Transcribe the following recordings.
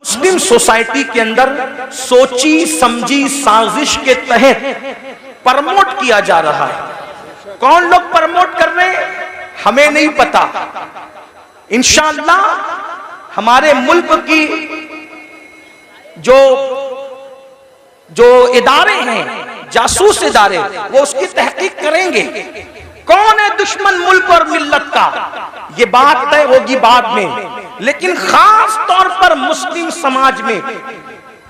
मुस्लिम society के अंदर सोची समझी साजिश के तहत प्रमोट किया जा रहा है। कौन लोग प्रमोट कर रहे हैं हमें नहीं पता। इंशाअल्लाह हमारे मुल्क की जो इदारे हैं, जासूस इदारे, वो उसकी तहकीक करेंगे कौन है दुश्मन मुल्क और मिल्लत का। ये बात तय होगी बाद में, लेकिन खास तौर पर मुस्लिम समाज में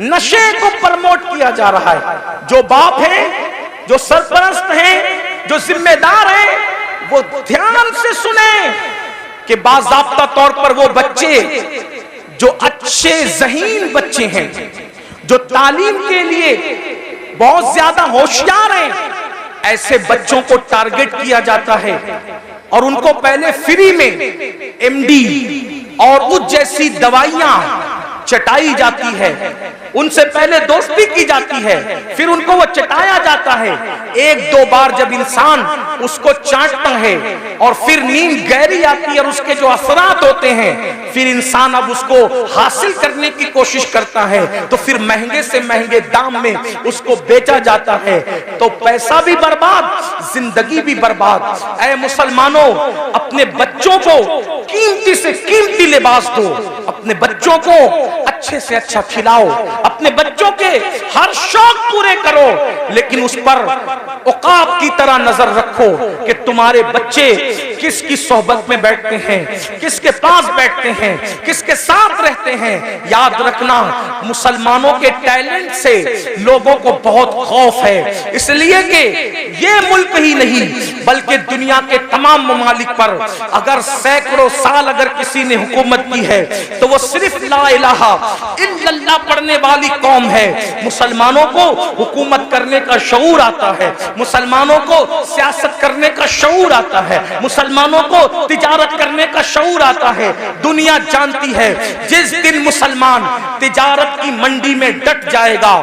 नशे को प्रमोट किया जा रहा है। जो बाप हैं, जो सरपरस्त हैं, जो जिम्मेदार हैं, वो ध्यान से सुने कि बाज़ाब्ता तौर पर वो बच्चे जो अच्छे ज़हीन बच्चे हैं, जो तालीम के लिए बहुत ज्यादा होशियार हैं, ऐसे बच्चों को टारगेट किया जाता है और उनको पहले फ्री में एमडी और उस जैसी दवाइयां चटाई जाती है, उनसे पहले दोस्ती की जाती है, फिर उनको वो चटाया जाता है। एक दो बार जब इंसान उसको चाटता है और फिर नींद गहरी आती है और उसके जो असरात होते हैं, फिर इंसान अब उसको हासिल करने की कोशिश करता है, तो फिर महंगे से महंगे दाम में उसको बेचा जाता है। तो पैसा भी बर्बाद, जिंदगी भी बर्बाद। ऐ मुसलमानों, अपने बच्चों को कीमती से कीमती लिबास दो, अपने बच्चों को अच्छे से अच्छा खिलाओ, अपने बच्चों के हर शौक पूरे करो, लेकिन उस पर औकात की तरह नजर रखो कि तुम्हारे बच्चे किसकी सोहबत में बैठते हैं, किसके पास बैठते हैं, किसके साथ रहते हैं। याद रखना, मुसलमानों के टैलेंट से लोगों को बहुत खौफ है, इसलिए कि ये मुल्क ही नहीं बल्कि दुनिया के तमाम ममालिक पर अगर सैकड़ों साल अगर किसी ने हुकूमत की है तो वो सिर्फ ला इलाहा इल्लल्लाह पढ़ने वाली कौम है। मुसलमानों को हुकूमत करने का शऊर आता है, मुसलमानों को सियासत करने का शऊर आता है, मुसलमानों को तिजारत करने का शऊर आता है। दुनिया जानती है जिस दिन मुसलमान तिजारत की मंडी में डट जाएगा,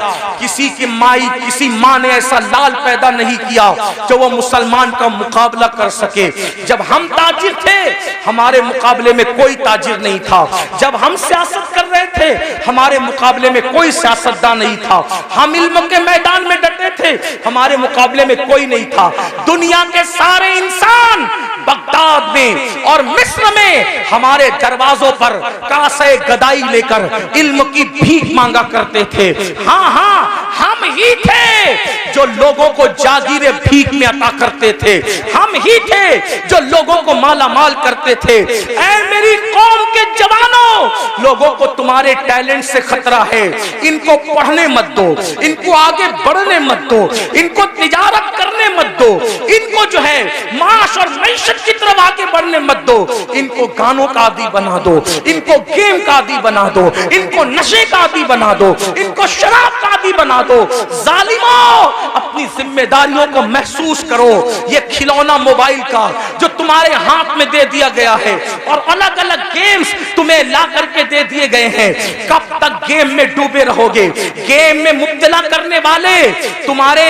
किसी माँ ने ऐसा लाल पैदा नहीं किया जो वो मुसलमान का मुकाबला कर सके। जब हम ताजिर थे हमारे मुकाबले में कोई ताजिर नहीं था, जब हम सियासत कर रहे थे हमारे मुकाबले में कोई सियासतदान नहीं था, हम इल्म के मैदान में डटे थे हमारे मुकाबले में कोई नहीं था। दुनिया के सारे इंसान बगदाद में और मिस्र में हमारे दरवाजों पर कासे गदाई लेकर इल्म की भीख मांगा करते थे। हाँ हाँ, हम ही थे जो लोगों को जागीरे भीख में अता करते थे, हम ही थे जो लोगों को माला माल करते थे। ऐ मेरी कौम के जवानों, लोगों को तुम्हारे टैलेंट से खतरा है, इनको पढ़ने मत दो, इनको आगे बढ़ने मत दो, इनको तिजारत करने मत दो, इनको जो है माश और मैशत की तरफ आगे बढ़ने मत दो, इनको गानों का आदी बना दो, इनको गेम का आदी बना दो, इनको नशे का आदी बना दो, इनको शराब का आदी बना दो। जालिमों, अपनी जिम्मेदारियों को महसूस करो। ये खिलौना मोबाइल का जो तुम्हारे हाथ में दे दिया गया है और अलग अलग गेम्स तुम्हें ला करके दे दिए गए हैं, कब तक गेम में डूबे रहोगे? गेम में मुब्तला करने वाले तुम्हारे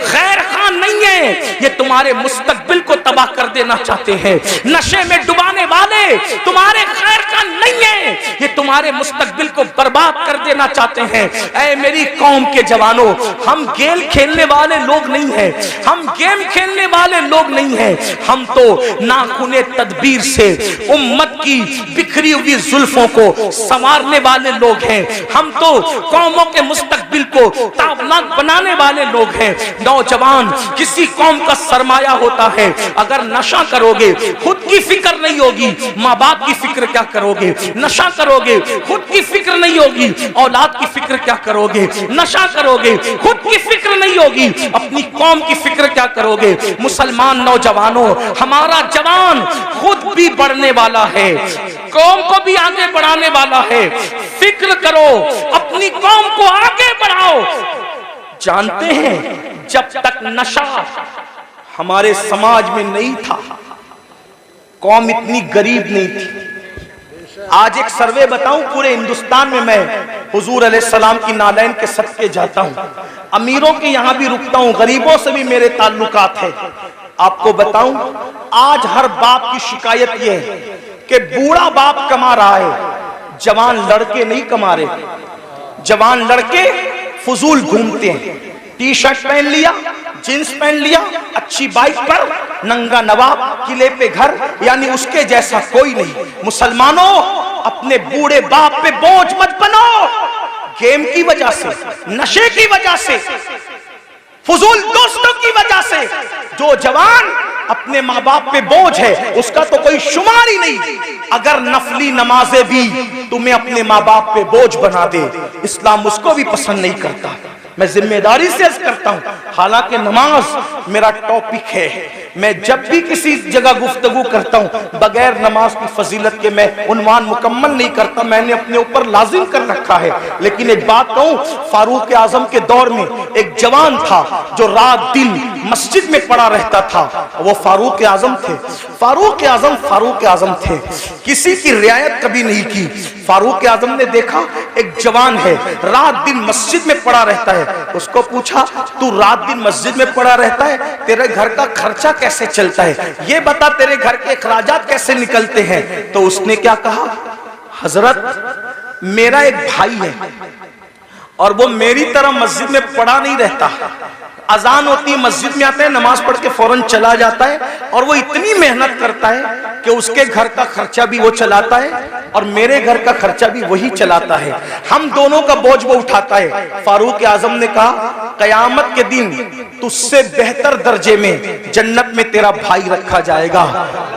खैर खान नहीं है, ये तुम्हारे मुस्तकबिल को तबाह कर देना चाहते हैं। नशे में डुबाने वाले तुम्हारे खैर खान नहीं है, ये तुम्हारे मुस्तकबिल को बर्बाद कर देना चाहते हैं। ऐ मेरी कौम के जवानों, हम गेम खेलने वाले लोग नहीं हैं, हम गेम खेलने वाले लोग नहीं हैं, हम तो नाखुने तदबीर से उम्मत की बिखरी हुई जुल्फों को संवारने वाले लोग हैं, हम तो कौमों के मुस्तकबिल को ताबनाक बनाने वाले लोग हैं। नौजवान किसी कौम का सरमाया होता है, अगर नशा करोगे खुद की फिक्र नहीं होगी, माँ बाप की फिक्र क्या करोगे? नशा करोगे खुद की फिक्र नहीं होगी, औलाद की फिक्र क्या करोगे? नशा करोगे खुद की फिक्र नहीं होगी, अपनी कौम की फिक्र क्या करोगे? मुसलमान नौजवानों, हमारा जवान खुद भी बढ़ने वाला है, कौम को भी आगे बढ़ाने वाला है। फिक्र करो, अपनी कौम को आगे बढ़ाओ। जानते हैं, जब तक नशा हमारे समाज में नहीं था, कौम इतनी गरीब नहीं थी। आज एक सर्वे बताऊं, पूरे हिंदुस्तान में मैं हुजूर अलैहिस्सलाम की नालैन के सदके जाता हूं, अमीरों के यहां भी रुकता हूं, गरीबों से भी मेरे ताल्लुकात है। आपको बताऊं, आज हर बाप की शिकायत यह है कि बूढ़ा बाप कमा रहा है, जवान लड़के नहीं कमा रहे, जवान लड़के फजूल घूमते हैं। टी शर्ट पहन लिया, जींस पहन लिया, अच्छी बाइक पर, नंगा नवाब, किले पे घर, यानी उसके जैसा कोई नहीं। मुसलमानों, अपने बूढ़े बाप पे बोझ मत बनो। गेम की वजह से, नशे की वजह से, फजूल दोस्तों की वजह से जो जवान अपने माँ बाप पे बोझ है, उसका तो कोई शुमार ही नहीं। अगर नफली नमाजें भी तुम्हें अपने माँ बाप पे बोझ बना दे, इस्लाम उसको भी पसंद नहीं करता। मैं जिम्मेदारी से अर्ज करता हूं, हालांकि नमाज मेरा टॉपिक है, मैं जब भी किसी जगह गुफ्तगू करता हूं बगैर नमाज की फजीलत के मैं उन्वान मुकम्मल नहीं करता, मैंने अपने ऊपर लाजिम कर रखा है। लेकिन एक बात कहूं, फारूक आजम के दौर में एक जवान था जो रात दिन मस्जिद में पड़ा रहता था, वो फारूक आजम थे। फारूक आजम थे, किसी की रियायत कभी नहीं की। फारूक आजम ने देखा एक जवान है रात दिन मस्जिद में पड़ा रहता है, उसको पूछा, तू रात दिन मस्जिद में पड़ा रहता है, तेरे घर का खर्चा कैसे चलता है, ये बता, तेरे घर के अखराजात कैसे निकलते हैं? तो उसने क्या कहा, हजरत मेरा एक भाई है और वो मेरी तरह मस्जिद में पड़ा नहीं रहता, अजान होती है मस्जिद में आता है, नमाज पढ़ के फौरन चला जाता है, और वो इतनी मेहनत करता है कि उसके घर का खर्चा भी वो चलाता है और मेरे घर का खर्चा भी वही चलाता है, हम दोनों का बोझ वो उठाता है। फारूक आजम ने कहा, कयामत के दिन तुझसे बेहतर दर्जे में जन्नत में तेरा भाई रखा जाएगा।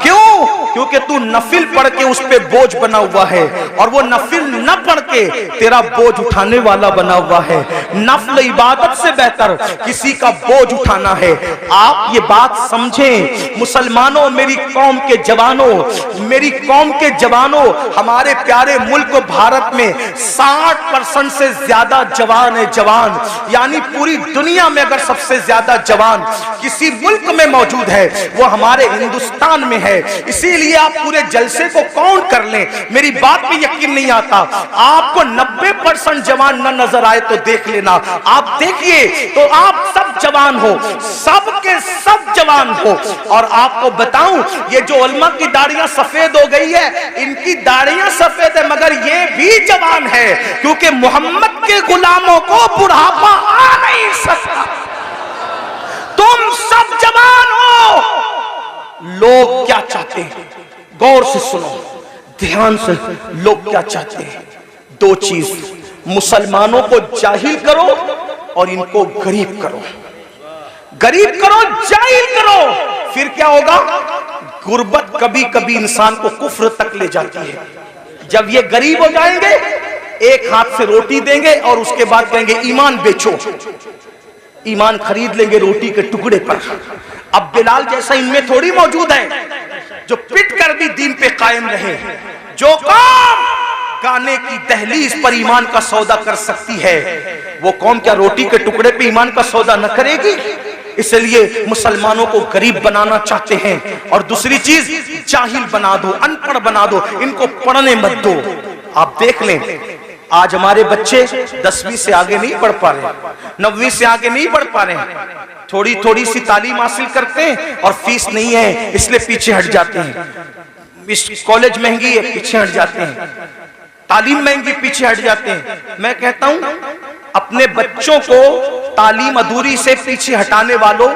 क्यों? क्योंकि तू नफिल पढ़ के उस पे बोझ बना हुआ है और वो नफिल न पढ़ के तेरा बोझ उठाने वाला बना हुआ है। नफल इबादत से बेहतर किसी का बोझ उठाना है। आप ये बात समझें मुसलमानों, मेरी कौम के जवानों, मेरी कौम के जवानों, हमारे प्यारे मुल्क भारत में 60% से ज्यादा जवान है। जवान यानी पूरी दुनिया में अगर सबसे ज्यादा जवान किसी मुल्क में मौजूद है वो हमारे हिंदुस्तान में है। इसीलिए आप पूरे जलसे को काउंट कर लें, मेरी बात में यकीन नहीं आता, आपको 90% जवान न नजर आए तो देख लेना, आप देखिए तो आप सब जवान हो, सब के सब जवान हो। और आपको बताऊं, ये जो उलमा की दाढ़ियां सफेद हो गई है, इनकी दाढ़ियां सफेद है मगर ये भी जवान है, क्योंकि मोहम्मद के गुलामों को बुढ़ापा आ नहीं सकता। तुम सब जवान हो। लोग क्या चाहते हैं, गौर से सुनो, ध्यान से, लोग क्या चाहते हैं? दो चीज, मुसलमानों को जाहिल करो और इनको गरीब करो। गरीब करो, जाहिल करो, फिर क्या होगा? गुर्बत कभी कभी इंसान को कुफ्र तक ले जाती है। जब ये गरीब हो जाएंगे, एक हाथ से रोटी देंगे और उसके बाद कहेंगे ईमान बेचो, ईमान खरीद लेंगे रोटी के टुकड़े पर। अब बिलाल जैसा इनमें थोड़ी मौजूद है जो पिट कर भी दीन पे कायम रहे। जो कौम गाने की दहलीज पर ईमान का सौदा कर सकती है, वो कौम क्या रोटी के टुकड़े पे ईमान का सौदा न करेगी? इसलिए मुसलमानों को गरीब बनाना चाहते हैं। और दूसरी चीज, जाहिल बना दो, अनपढ़ बना दो, इनको पढ़ने मत दो। आप देख लें, आज हमारे बच्चे 10वीं से आगे नहीं बढ़ पा रहे, 9वीं से आगे नहीं बढ़ पा रहे, थोड़ी थोड़ी सी तालीम हासिल करते हैं और फीस नहीं है इसलिए पीछे हट जाते हैं। कॉलेज महंगी है, पीछे हट जाते हैं, तालीम महंगी, पीछे हट जाते हैं। मैं कहता हूं, अपने बच्चों को तालीम अधूरी से पीछे हटाने वालों,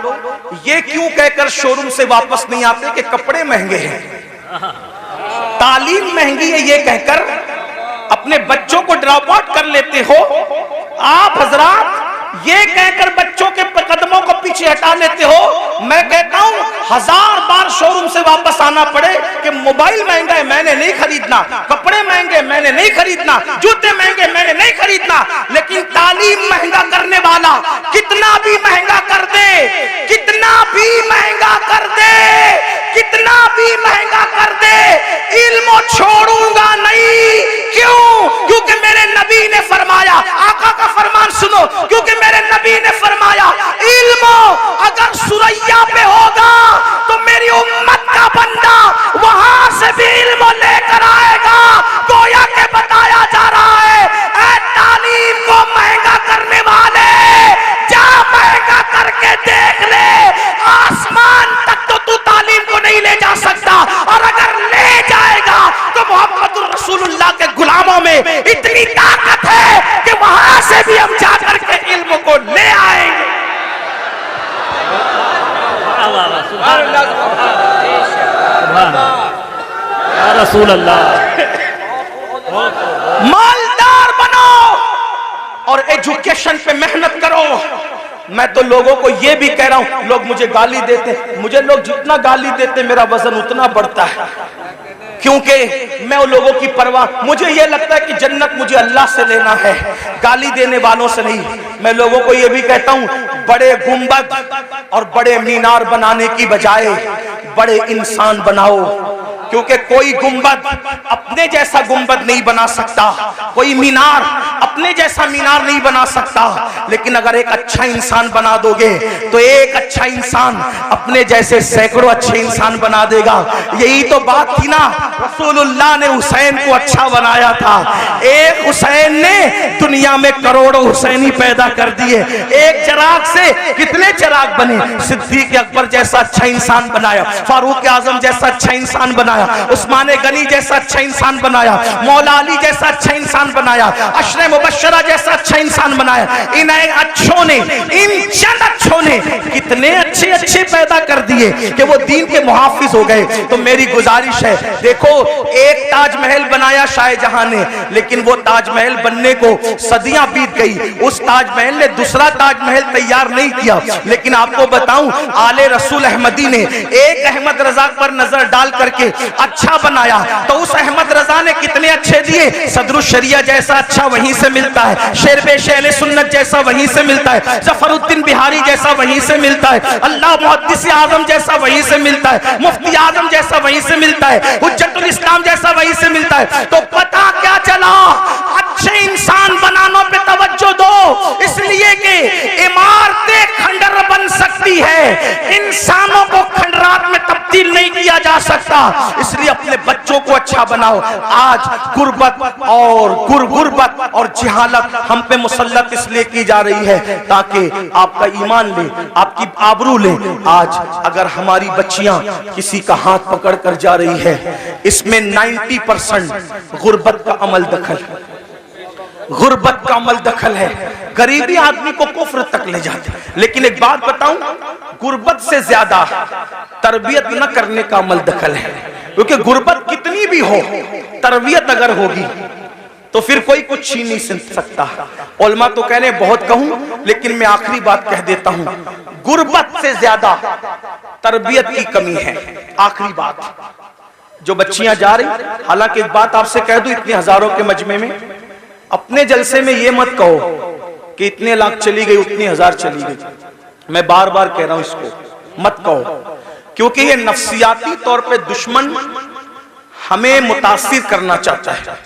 ये क्यों कहकर शोरूम से वापस नहीं आते कि कपड़े महंगे हैं, तालीम महंगी है, ये कहकर अपने बच्चों को ड्रॉप आउट कर लेते हो। आप हजरात ये कहकर बच्चों के कदमों को पीछे हटा लेते हो। मैं कहता हूं 1000 बार शोरूम से वापस आना पड़े कि मोबाइल महंगा है, मैंने नहीं खरीदना, कपड़े महंगे, मैंने नहीं खरीदना, जूते महंगे, मैंने नहीं खरीदना, लेकिन तालीम महंगा करने वाला कितना भी महंगा कर दे, कितना भी महंगा कर दे, कितना भी महंगा कर दे, इल्म छोड़ूंगा नहीं। क्यों? क्योंकि मेरे नबी ने फरमाया, आका का फरमान सुनो, क्योंकि मेरे नबी ने फरमाया, इल्म अगर सुरैया पे होगा तो मेरी उम्मत का बंदा वहां से भी इल्म लेकर आएगा। गोया के बताया जा रहा है, ऐ तालीम को महंगा करने वाले, जा महंगा करके देख ले, आसमान तक तो तू तालीम को नहीं ले जा सकता, और अगर ले जाएगा तो मोहम्मद रसूलुल्लाह के गुलामों रसूल अल्लाह। मालदार बनो और एजुकेशन पे मेहनत करो। मैं तो लोगों को ये भी कह रहा हूं, लोग मुझे गाली देते, मुझे लोग जितना गाली देते मेरा वजन उतना बढ़ता है, क्योंकि मैं उन लोगों की परवाह, मुझे ये लगता है कि जन्नत मुझे अल्लाह से लेना है, गाली देने वालों से नहीं। मैं लोगों को ये भी कहता हूं, बड़े गुंबद और बड़े मीनार बनाने की बजाय बड़े इंसान बनाओ, क्योंकि कोई गुंबद अपने जैसा गुंबद नहीं बना सकता, कोई मीनार अपने जैसा मीनार नहीं बना सकता, लेकिन अगर एक अच्छा इंसान बना दोगे तो एक अच्छा इंसान अपने जैसे सैकड़ों अच्छे इंसान बना देगा। यही तो बात थी ना, रसूलुल्लाह ने हुसैन को अच्छा बनाया था। एक हुसैन ने दुनिया में करोड़ों हुसैनी पैदा कर दिए। एक चिराग से कितने चिराग बने। सिद्दीक अकबर जैसा अच्छा इंसान बनाया, फारूक आजम जैसा अच्छा इंसान बनाया, उस्मान गनी जैसा अच्छा इंसान बनाया, मौला अली जैसा अच्छा इंसान बनाया, अशरे मुबश्शरा जैसा अच्छा इंसान बनाया। इन अच्छों ने, इन चंद अच्छों ने कितने अच्छे अच्छे पैदा कर दिए कि वो दीन के मुहाफिज हो गए। तो मेरी गुजारिश है, देखो एक ताजमहल बनाया शाहजहां ने, लेकिन वो ताजमहल बनने को सदियां बीत गई, उस ताजमहल ने दूसरा ताजमहल तैयार नहीं किया। लेकिन आपको बताऊं, आले रसूल अहमदी ने एक अहमद रजा पर नजर डाल करके अच्छा बनाया, तो उस अहमद रजा ने कितने अच्छे दिए। सदरुल शरिया जैसा अच्छा वहीं से मिलता है, शेरबेश अहले सुन्नत जैसा वहीं से मिलता है, जफरुद्दीन बिहारी जैसा वहीं से मिलता है, अल्लाह मुहद्दिस आजम जैसा वहीं से मिलता है, मुफ्ती आजम जैसा वहीं से मिलता है, हुज्जतुल इस्लाम जैसा वहीं से मिलता है। तो पता क्या चला, अच्छे इंसान बनाने पे तवज्जो दो, इसलिए कि इमारतें खंडर बन सकती है, इंसानों को खंडरात में तब्दील नहीं किया जा सकता। इसलिए अपने बच्चों को अच्छा बनाओ। आज गुर्बत और गुरबत और जिहालत हम पे मुसल्लत इसलिए की जा रही है ताकि आपका ईमान ले, आपकी आबरू ले। आज अगर हमारी बच्चियां किसी का हाथ पकड़ कर जा रही है, इसमें 90% गुर्बत का अमल दखल, गुर्बत का अमल दखल है। गरीबी आदमी को कुफ्र तक ले जाते। लेकिन एक बात बताऊं, गुर्बत से ज्यादा तरबियत न करने का अमल दखल है, क्योंकि गुर्बत कितनी भी हो, तरबियत अगर होगी तो फिर कोई कुछ छीन नहीं सकता। उलमा तो कह रहे बहुत कहूं, लेकिन मैं आखिरी बात कह देता हूं, गुर्बत से ज्यादा तरबियत की कमी है। आखिरी बात, जो बच्चियां जा रही, हालांकि एक बात आपसे कह दूं, इतने हजारों के मजमे में अपने जलसे में ये मत कहो कि इतने लाख चली गई, उतनी हजार चली गई। मैं बार बार कह रहा हूं, इसको मत कहो, क्योंकि ये नफ्सियाती तौर पे दुश्मन हमें मुतासिर करना चाहता है।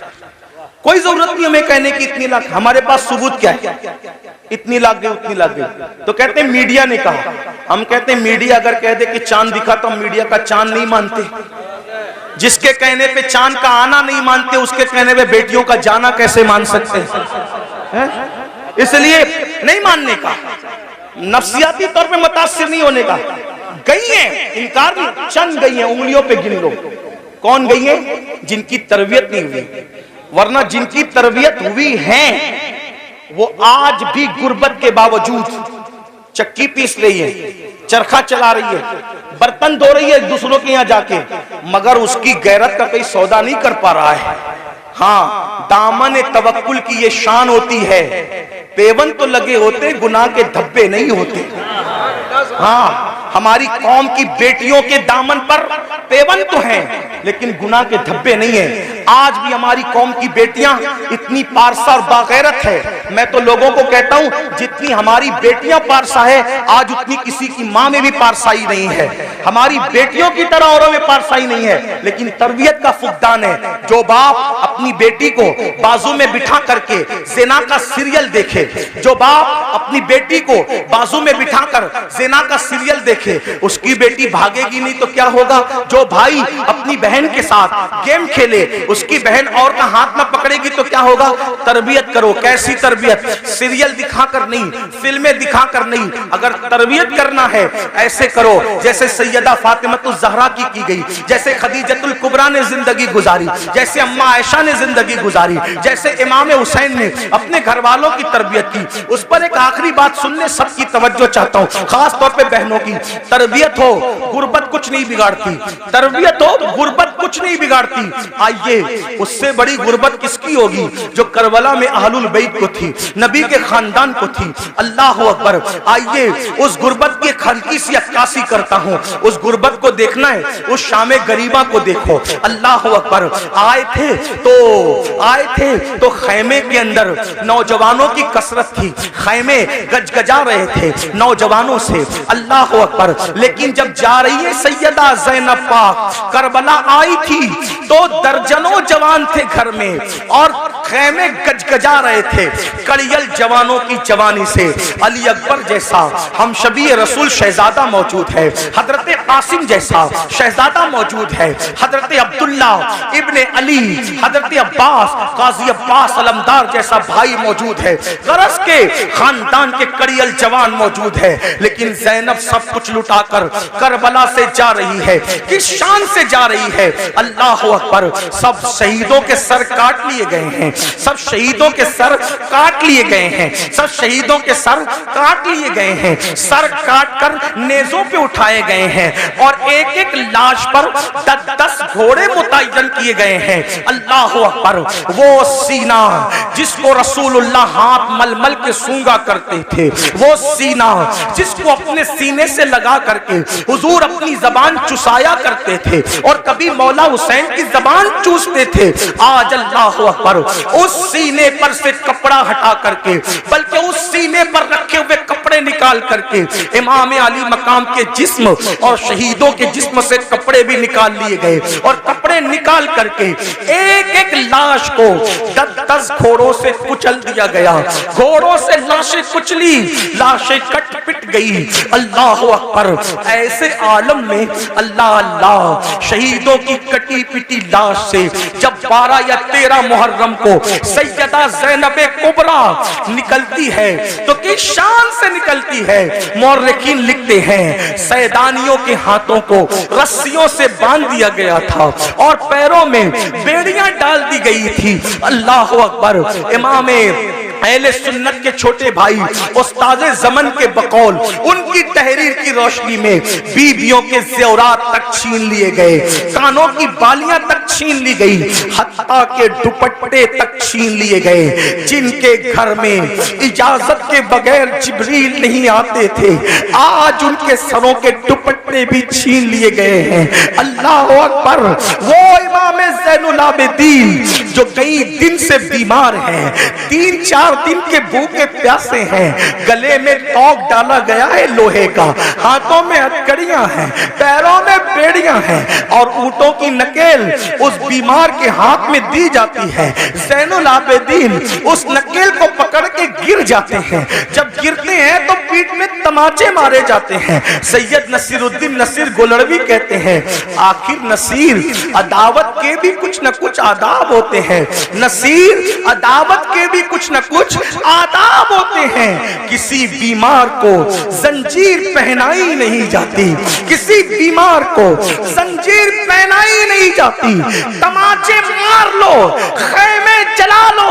कोई जरूरत नहीं हमें कहने की इतनी लाख, हमारे पास सबूत क्या है, इतनी लाख गई, उतनी लाख गई। तो कहते हैं मीडिया ने कहा, हम कहते हैं मीडिया अगर कह दे कि चांद दिखा तो हम मीडिया का चांद नहीं मानते। जिसके कहने पे चांद का आना नहीं मानते, उसके कहने पे बेटियों का जाना कैसे मान सकते हैं? इसलिए नहीं मानने का, नफ्सियाती तौर पे मुतासिर नहीं होने का। गई है, इनकार नहीं, चंद गई है, उंगलियों पे गिन लो कौन गई है, जिनकी तरबियत नहीं हुई। वरना जिनकी तरबियत हुई है वो आज भी गुर्बत के बावजूद चक्की पीस रही है, चरखा चला रही है, बर्तन धो रही है दूसरों के यहाँ जाके, मगर उसकी गैरत का कोई सौदा नहीं कर पा रहा है। हाँ, दामन तवक्कुल की ये शान होती है, पेवन तो लगे होते, गुनाह के धब्बे नहीं होते। हाँ, हमारी कौम की बेटियों के दामन पर पेवन तो हैं, लेकिन गुनाह के धब्बे नहीं है। आज भी हमारी कौम की बेटियां इतनी पारसा और बागैरत है। मैं तो लोगों को कहता हूं, जितनी हमारी बेटियां पारसा है, आज उतनी किसी की मां में भी पारसाई नहीं है। हमारी बेटियों की तरह औरों में पारसाई नहीं है, लेकिन तरबियत का फुकदान है। जो बाप अपनी बेटी को बाजू में बिठा करके ज़िना का सीरियल देखे, जो बाप अपनी बेटी को बाजू में बिठाकर ज़िना का सीरियल देखे, उसकी बेटी भागेगी नहीं तो क्या होगा। जो भाई अपनी बहन के साथ गेम खेले, उसकी बहन और का हाथ में पकड़ेगी तो क्या होगा। तरबियत करो। कैसी तरबियत? सीरियल दिखाकर नहीं, फिल्में दिखाकर नहीं। अगर तरबियत करना है ऐसे करो जैसे सैयदा फातिमा ज़हरा की गई, जैसे खदीजतुल कुबरा ने जिंदगी गुजारी, जैसे अम्मा आयशा ने जिंदगी गुजारी, जैसे इमाम हुसैन ने अपने घर वालों की तरबियत की। उस पर एक आखिरी बात सुनने सबकी तवज्जो चाहता हूँ, खास तौर पे बहनों की तरबियत हो, गुर्बत कुछ नहीं बिगाड़ती, तरबियत हो, गुर्बत कुछ नहीं बिगाड़ती। आइए, उससे बड़ी गुर्बत किसकी होगी जो करबला में अहलुल बैत को थी, नबी के खानदान को थी। अल्लाह अकबर। आइए, उस गुर्बत की हल्की सी अक्कासी करता हूँ। उस गुर्बत को देखना है, उस शामे गरीबा को देखो। अल्लाह अकबर। आए थे तो खैमे के अंदर नौजवानों की कसरत थी, खैमे गजगजा रहे थे नौजवानों से। अल्लाह अकबर। लेकिन जब जा रही है सैयदा ज़ैनब पाक करबला आई थी तो दर्जनों जवान थे घर में और खैमे गजगजा रहे थे कड़ियल जवानों की जवानी से। अली अकबर जैसा हम शबी रसूल शहजादा मौजूद है, हजरत कासिम जैसा शहजादा मौजूद है, हजरत अब्दुल्ला इब्ने अली, हजरत अब्बास काजी अब्बास अलमदार जैसा भाई मौजूद है, गरज के खानदान के कड़ियल जवान मौजूद है। लेकिन ज़ैनब सब कुछ लुटाकर करबला से जा रही है, किस शान से जा रही है। अल्लाह अकबर। सब शहीदों के सर काट लिए गए हैं, सब शहीदों के सर काट लिए गए हैं, सब शहीदों के सर काट लिए गए हैं, सर काट कर नेज़ों पे उठाए गए हैं और एक एक लाश पर 10 घोड़े मुतय्यन किए गए हैं। अल्लाह अकबर। वो सीना जिसको रसूलुल्लाह हाथ मलमल के सूंघा करते थे, वो सीना जिसको अपने सीने से लगा करके हुजूर अपनी जबान चुसाया करते थे और कभी मौला हुसैन की जबान चूसते थे। आज अल्लाह अकबर उस सीने पर से कपड़ा हटा करके, बल्कि उस सीने पर रखे हुए कपड़े निकाल करके इमाम अली मकाम के जिस्म और शहीदों के जिस्म से कपड़े भी निकाल लिए गए और कपड़े निकाल करके एक एक लाश को 10 घोड़ों से कुचल दिया गया। घोड़ों से लाशें कुचली, लाशें कट पिट गई। अल्लाह अकबर। ऐसे आलम में अल्लाह अल्लाह शहीदों की कटी पिटी लाश से जब 12 या 13 मुहर्रम को सैयदा ज़ैनब कुबरा निकलती है तो किस शान से निकलती है। मौर्रिखीन लिखते हैं सैदानियों के हाथों को रस्सियों से बांध दिया गया था और पैरों में बेड़ियां डाल दी गई थी। अल्लाह अकबर। इमाम अहले सुन्नत के छोटे भाई उस्ताज़े ज़मन के बकौल उनकी तहरीर की रोशनी में बीबियों के ज़ेवरात तक छीन लिए गए, कानों की बालियां तक छीन ली गई, हत्ता के दुपट्टे तक छीन लिए गए। जिनके घर में इजाजत के बगैर जिब्रील नहीं आते थे, आज उनके सरों के दुपट्टे भी छीन लिए गए हैं। अल्लाह अकबर। वो इमाम ज़ैनुल आबिदीन जो कई दिन से बीमार हैं, 3-4 दिन के भूखे प्यासे हैं, गले में तोक डाला गया है लोहे का, हाथों में हथकड़ियां हैं, पैरों में बेड़ियां हैं और ऊंटों की नकेल उस बीमार के हाथ में दी जाती है। ज़ैनुल आबिदीन उस नकेल को पकड़ के गिर जाते हैं, जब गिरते हैं तो पीठ में तमाचे मारे जाते हैं। सैयद नसीरुद्दीन नसीर गोलड़वी कहते हैं आखिर नसीर अदावत के भी कुछ न कुछ आदाब होते हैं, नसीर अदावत के भी कुछ न कुछ आदाब होते हैं। किसी बीमार को जंजीर पहनाई नहीं जाती, किसी बीमार को जंजीर पहनाई नहीं जाती। तमाचे मार लो, खैमे जला लो,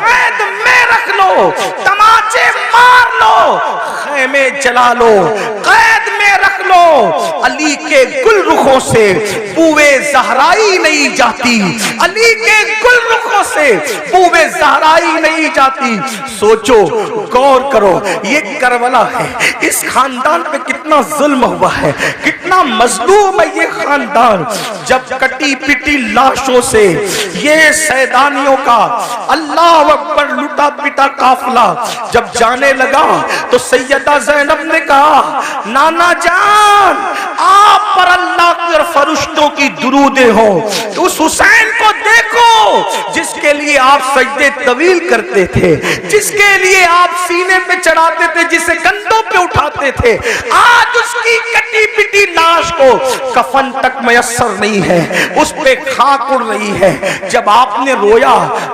कैद में रख लो, तमाचे मार लो, खैमे जला लो, कैद में रख लो। अली के गुल रुखों से बूए ज़हराई नहीं जाती, अली के गुल रुखों से बूए ज़हराई नहीं जाती। सोचो, गौर करो, ये करबला है, इस खानदान पे कितना जुल्म हुआ है, कितना मजलूम है ये खानदान। जब कटी पिटी लाशों से ये सैदानियों का अल्लाह अकबर लुटा पिटा काफिला जब जाने लगा तो सैयदा ज़ैनब ने कहा नाना जान आप पर अल्लाह के और फरिश्तों की दुरूदें हो। उस हुसैन को देखो जिसके लिए आप सजदे तवील करते थे, जिसके लिए आप सीने पे चढ़ाते थे, जिसे कंधों पे उठाते थे, आज उसकी कटी पिटी लाश को कफन तक मयस्सर नहीं है, उस पे खाक उड़ रही है। जब आपने रोया,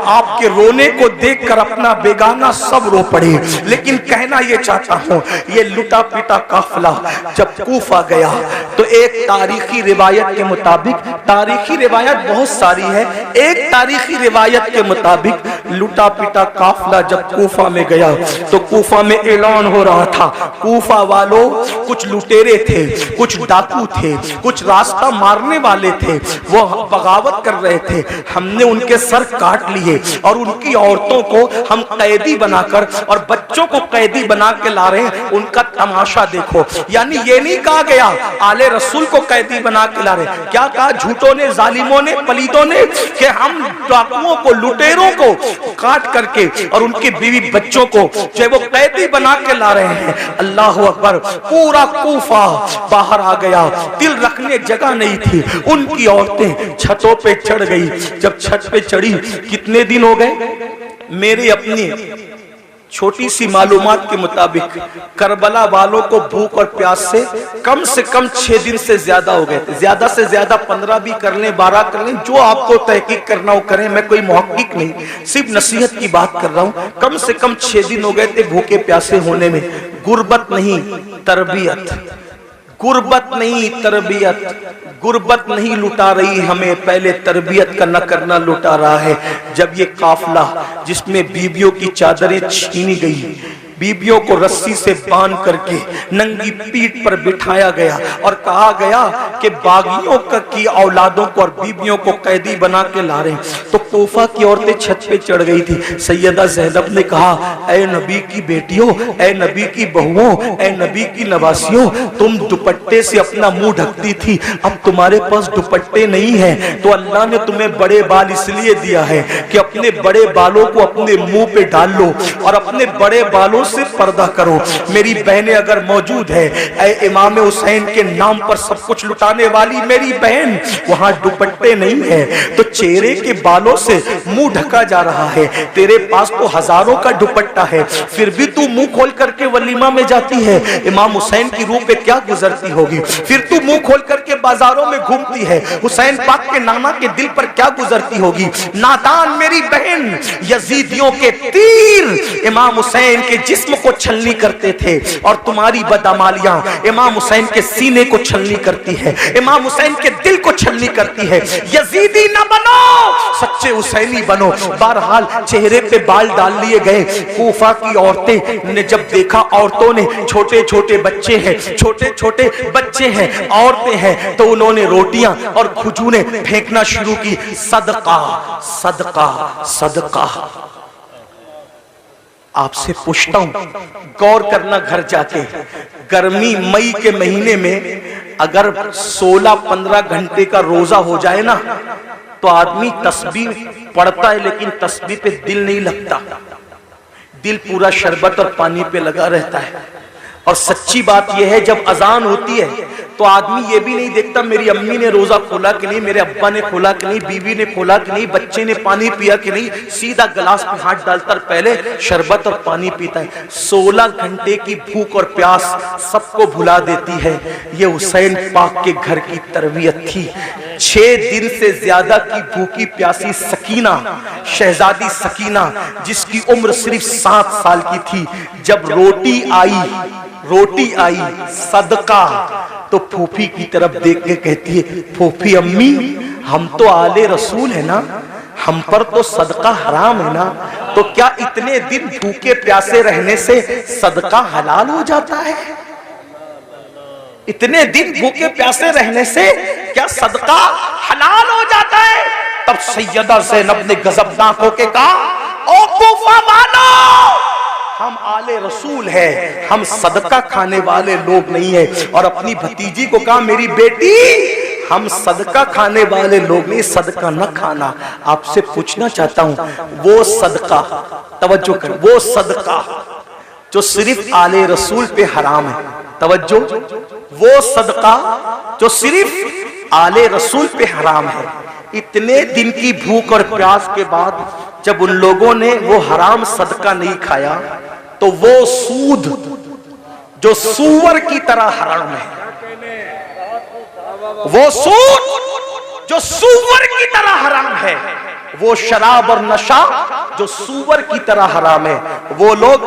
आपके रोने को देखकर अपना बेगाना सब रो पड़े। लेकिन कहना ये चाहता हूं, ये लुटा पिटा काफिला जब कूफा गया, तो एक तारीखी रिवायत के मुताबिक, तारीखी रिवायत बहुत सारी है, एक तारीखी रिवायत के मुताबिक लुटा पिटा काफिला जब कूफा में गया तो कूफा में ऐलान हो रहा था, कूफा वालों कुछ लुटेरे थे, कुछ डाकू थे, कुछ रास्ता मारने वाले थे, वो बगावत कर रहे थे, हमने उनके सर काट लिए और उनकी औरतों को हम कैदी बनाकर और बच्चों को कैदी बना के ला रहे हैं, उनका तमाशा देखो। यानी ये नहीं कहा गया आले रसूल को कैदी बना के ला रहे, क्या कहा झूठों ने, जालिमों ने, पलीदों ने कि हम डाकुओं को, लुटेरों को काट करके और उनकी बीवी बच्चों को जो वो कैदी बना के ला रहे हैं। अल्लाह अकबर, पूरा कूफा बाहर आ गया, दिल रखने जगह नहीं थी, उनकी औरतें छतों पे चढ़ गई। जब छत पे चढ़ी, कितने दिन हो गए, मेरी अपनी छोटी सी मालूमात के मुताबिक करबला वालों को भूख और प्यास से कम 6 दिन से ज्यादा हो गए थे, ज्यादा से ज्यादा 15 भी कर लें, 12 कर लें, जो आपको तहकीक करना हो करें, मैं कोई मुहक्किक नहीं, सिर्फ नसीहत की बात कर रहा हूं। कम से कम 6 दिन हो गए थे भूखे प्यासे होने में। गुर्बत नहीं तरबियत, गुर्बत नहीं तरबियत, गुर्बत नहीं लुटा रही हमें, पहले तरबियत का न करना लुटा रहा है। जब ये काफिला जिसमें बीबियों की चादरें छीनी गई, बीबियों को रस्सी से बांध करके नंगी पीठ पर बिठाया गया और कहा गया कि बागियों की औलादों को और बीबियों को कैदी बना के ला रहे हैं, तो कूफा की औरतें छत पे चढ़ गई थी। सैयदा ज़ैनब ने कहा, ऐ नबी की बेटियों, ऐ नबी की बहुओं, ऐ नबी की नवासियों, तुम दुपट्टे से अपना मुंह ढकती थी, अब तुम्हारे पास दुपट्टे नहीं है तो अल्लाह ने तुम्हें बड़े बाल इसलिए दिया है कि अपने बड़े बालों को अपने मुंह पे डाल लो और अपने बड़े बालों से पर्दा करो। मेरी बहनें अगर मौजूद है, ऐ इमाम हुसैन के नाम पर सब कुछ लुटाने वाली मेरी बहन, वहां दुपट्टे नहीं है तो चेहरे के बालों से मुंह ढका जा रहा है, तेरे पास तो हजारों का दुपट्टा है, फिर भी तू मुंह खोल करके वलीमा में जाती है, इमाम हुसैन की रूह पे क्या गुजरती होगी, फिर तू मुंह खोल करके बाजारों में घूमती है, हुसैन पाक के नाना के दिल पर क्या गुजरती होगी। नादान मेरी बहन, यजीदियों के तीर इमाम हुसैन के जिस्म को छलनी करते थे और तुम्हारी बदअमालियां इमाम हुसैन के सीने को छलनी करती है, इमाम हुसैन के दिल को छलनी करती है। यजीदी न बनो, सच्चे हुसैनी बनो। बहरहाल चेहरे पे बाल डाल लिए गए। कूफा की औरतें ने जब देखा, औरतों ने, छोटे छोटे बच्चे हैं, छोटे छोटे बच्चे हैं, औरतें हैं, तो उन्होंने रोटियां और खजूरें फेंकना शुरू की। सदका सदका सदका। आपसे पूछता हूं, गौर करना घर जाके, गर्मी मई के महीने में अगर 16-15 घंटे का रोजा हो जाए ना, तो आदमी तस्बीह पढ़ता है लेकिन तस्बीह पे दिल नहीं लगता, दिल पूरा शरबत और पानी पे लगा रहता है। और सच्ची बात यह है, जब अजान होती है तो आदमी ये भी नहीं देखता मेरी अम्मी ने रोजा खोला कि नहीं, मेरे अब्बा ने खोला कि नहीं, बीवी ने खोला कि नहीं, बच्चे ने पानी पिया कि नहीं, सीधा गिलास में हाथ डालकर पहले शरबत और पानी पीता है। 16 घंटे की भूख और प्यास सबको भुला देती है। ये हुसैन पाक के घर की तरबियत थी। 6 दिन से ज्यादा की भूखी प्यासी सकीना, शहजादी सकीना, जिसकी उम्र सिर्फ 7 साल की थी, जब रोटी आई सदका, तो फूफी की तरफ देख के कहती है, फूफी अम्मी, हम तो आले रसूल है ना, हम पर तो सदका हराम है ना, तो क्या इतने दिन भूखे प्यासे रहने से सदका हलाल हो जाता है? इतने दिन भूखे प्यासे रहने से क्या सदका हलाल हो जाता है? तब सैयदा ज़ैनब ने गजबनाक होके कहा, ओ कूफा वालों, हम आले रसूल है, हम सदका खाने वाले लोग नहीं है। और अपनी भतीजी को कहा, मेरी बेटी, हम सदका खाने वाले लोग नहीं, सदका न खाना। आपसे पूछना चाहता हूं, वो सदका, तवज्जो कर, वो सदका जो सिर्फ आले रसूल पे हराम है, तवज्जो, वो सदका जो सिर्फ आले रसूल पे हराम है, इतने दिन की भूख और प्यास के बाद जब उन लोगों ने वो हराम सदका नहीं खाया, तो वो सूद जो सूअर की तरह हराम है, वो सूद जो सूअर की तरह हराम है, वो शराब और नशा जो सूअर की तरह हराम है, वो लोग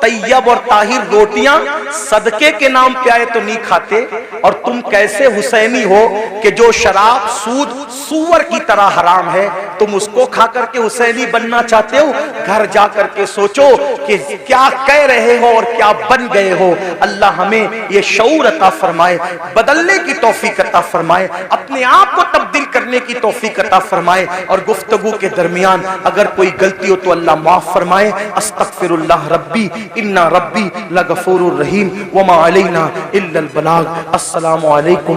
तैयब और ताहिर रोटियां सदके के नाम पे आए तो नहीं खाते, और तुम कैसे हुसैनी हो कि जो शराब सूद सूअर की तरह हराम है तुम उसको खा करके हुसैनी बनना चाहते हो। घर जा करके सोचो कि क्या कह रहे हो और क्या बन गए हो। अल्लाह हमें ये शऊर अता फरमाए, बदलने की तौफीक अता फरमाए, अपने आप को तब्दील करने की तौफीक अता फरमाए। और गुफ्तगू के दरमियान अगर कोई गलती हो तो अल्लाह माफ फरमाए। अस्तगफिरुल्लाह रब्बी इन्ना रब्बी लगफूरुर रहीम वमा अलैना इल्लल बलाग। अस्सलामु अलैकुम।